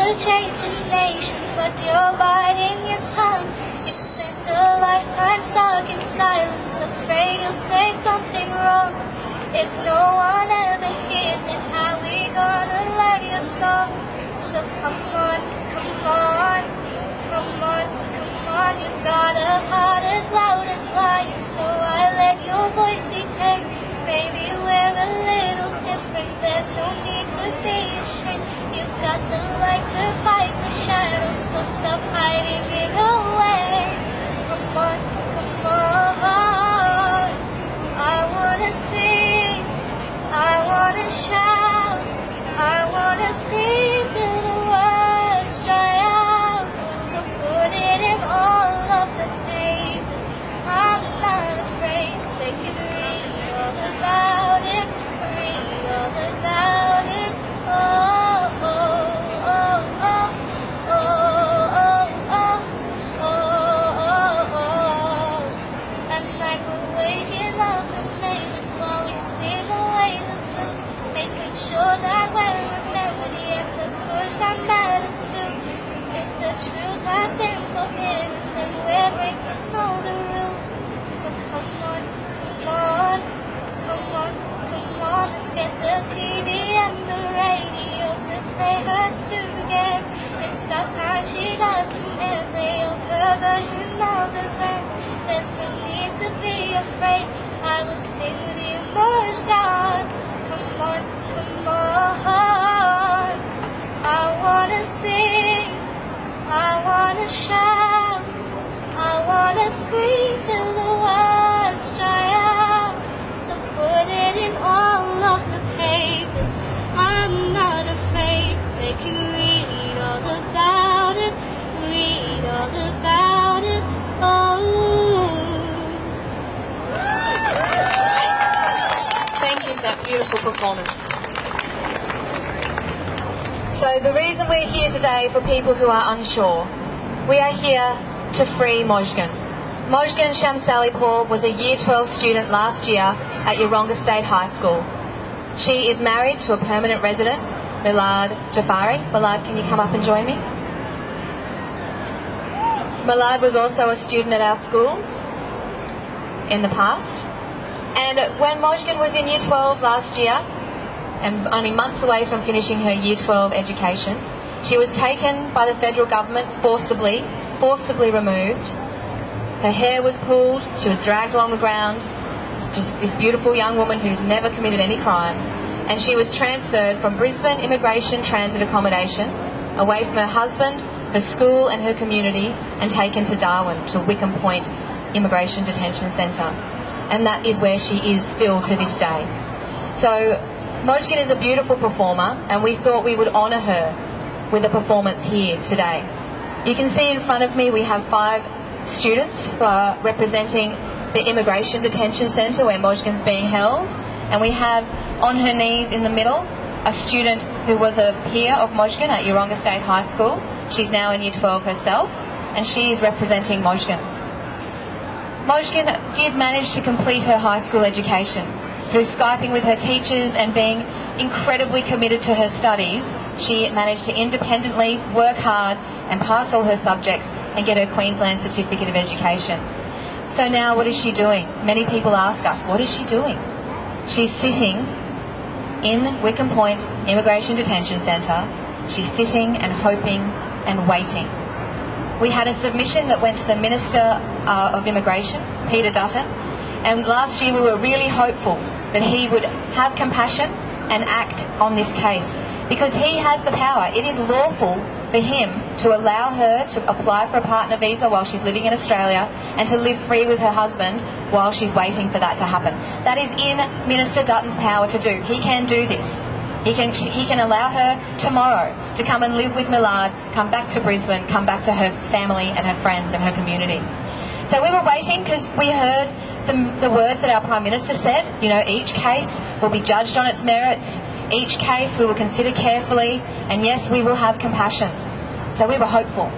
to change a nation, but you're biting your tongue. You've spent a lifetime stuck in silence, afraid you'll say something wrong. If no one ever hears it, how we gonna learn your song? So come on, come on, come on, come on. You've got a heart as loud as mine, so I let your voice be tame. Baby, we're a little different, there's no need to be ashamed. You've got the light to fight the shadows, so stop hiding it away. Come on, come on. I wanna sing, I wanna shout, I wanna scream till the words dry out. So put it in all of the pages, I'm not afraid. They can read all about it, read all about it. Oh, oh, oh, oh, oh, oh, oh, oh, oh. At night we're waking up the neighbors while we sing away the blues, making sure that we're remembered, yeah, 'cause Mojgan matters too. If the truth has been forbidden, then we're breaking all the rules. So come on, come on, come on, come on, let's get the TV and the radio to play her together. It's about time she got some air, play of her version of defense. There's no need to be afraid, I will sing with you, Mojgan. Come on, come on. I wanna sing, I wanna shout, I wanna scream till the words dry out. So put it in all of the papers, I'm not afraid. They can read all about it, read all about it. Oh. Thank you for that beautiful performance. So the reason we're here today, for people who are unsure, we are here to free Mojgan. Mojgan Shamsalipur was a Year 12 student last year at Yeronga State High School. She is married to a permanent resident, Milad Jafari. Milad, can you come up and join me? Milad was also a student at our school in the past. And when Mojgan was in Year 12 last year, and only months away from finishing her Year 12 education, she was taken by the federal government, forcibly removed. Her hair was pulled, she was dragged along the ground. It's just this beautiful young woman who's never committed any crime. And she was transferred from Brisbane Immigration Transit Accommodation, away from her husband, her school and her community, and taken to Darwin, to Wickham Point Immigration Detention Centre. And that is where she is still to this day. So Mojgan is a beautiful performer, and we thought we would honour her with a performance here today. You can see in front of me we have 5 students who are representing the Immigration Detention Centre where Mojgan's being held, and we have on her knees in the middle a student who was a peer of Mojgan at Yeronga State High School. She's now in Year 12 herself, and she is representing Mojgan. Mojgan did manage to complete her high school education. Through Skyping with her teachers and being incredibly committed to her studies, she managed to independently work hard and pass all her subjects and get her Queensland Certificate of Education. So now what is she doing? Many people ask us, what is she doing? She's sitting in Wickham Point Immigration Detention Centre. She's sitting and hoping and waiting. We had a submission that went to the Minister of Immigration, Peter Dutton, and last year we were really hopeful that he would have compassion and act on this case, because he has the power. It is lawful for him to allow her to apply for a partner visa while she's living in Australia and to live free with her husband while she's waiting for that to happen. That is in Minister Dutton's power to do. He can do this. He can allow her tomorrow to come and live with Milad, come back to Brisbane, come back to her family and her friends and her community. So we were waiting because we heard the words that our Prime Minister said. You know, each case will be judged on its merits. Each case we will consider carefully, and yes, we will have compassion. So we were hopeful.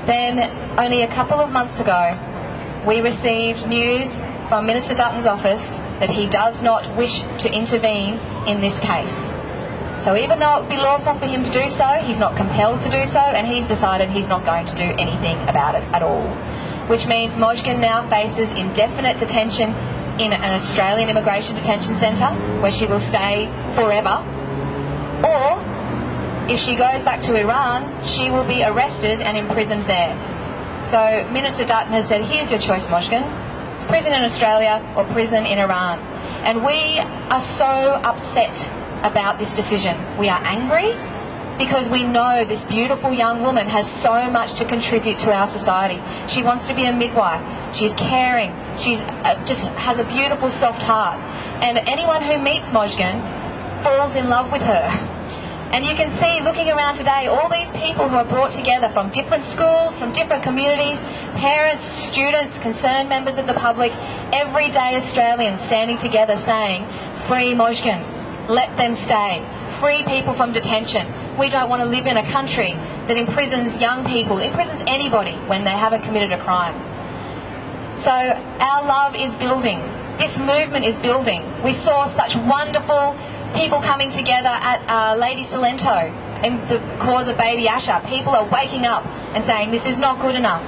Then, only a couple of months ago, we received news from Minister Dutton's office that he does not wish to intervene in this case. So even though it would be lawful for him to do so, he's not compelled to do so, and he's decided he's not going to do anything about it at all. Which means Mojgan now faces indefinite detention in an Australian immigration detention centre, where she will stay forever. Or, if she goes back to Iran, she will be arrested and imprisoned there. So Minister Dutton has said, here's your choice, Mojgan. It's prison in Australia or prison in Iran. And we are so upset about this decision. We are angry because we know this beautiful young woman has so much to contribute to our society. She wants to be a midwife. She's caring. She's just has a beautiful, soft heart. And anyone who meets Mojgan falls in love with her. And you can see, looking around today, all these people who are brought together from different schools, from different communities, parents, students, concerned members of the public, everyday Australians standing together saying, free Mojgan, let them stay, free people from detention. We don't want to live in a country that imprisons young people, imprisons anybody when they haven't committed a crime. So our love is building. This movement is building. We saw such wonderful people coming together at Lady Salento in the cause of baby Asha. People are waking up and saying this is not good enough.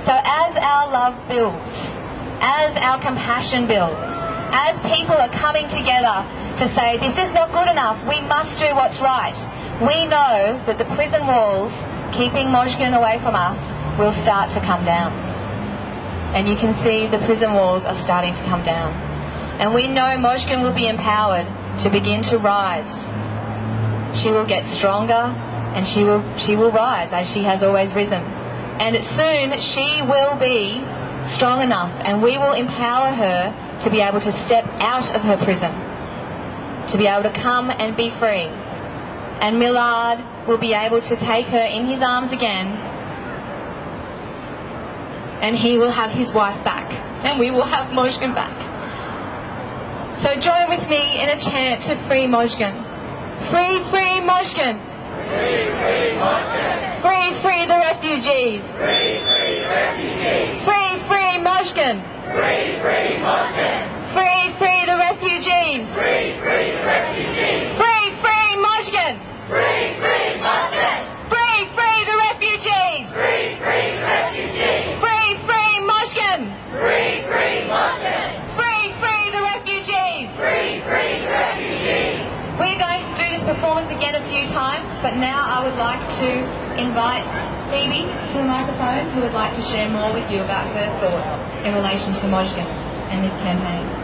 So as our love builds, as our compassion builds, as people are coming together to say this is not good enough, we must do what's right, we know that the prison walls keeping Mojgan away from us will start to come down. And you can see the prison walls are starting to come down. And we know Mojgan will be empowered to begin to rise. She will get stronger and she will rise as she has always risen. And soon she will be strong enough and we will empower her to be able to step out of her prison, to be able to come and be free. And Millard will be able to take her in his arms again and he will have his wife back and we will have Mojgan back. So join with me in a chant to free Mojgan. Free, free Mojgan. Free, free Mojgan. Free, free the refugees. Free, free the refugees. Free, free Mojgan. Free, free Mojgan. Free, free the refugees. Free, free the refugees. Free, free Mojgan. Free, free Mojgan. Free, free the refugees. Free, free the refugees. Free, free Mojgan. Free, free Mojgan. Free, free the refugees. Free, free the refugees. We're going to do this performance again a few times, but now I would like to invite Phoebe to the microphone, who would like to share more with you about her thoughts in relation to Mojgan and this campaign.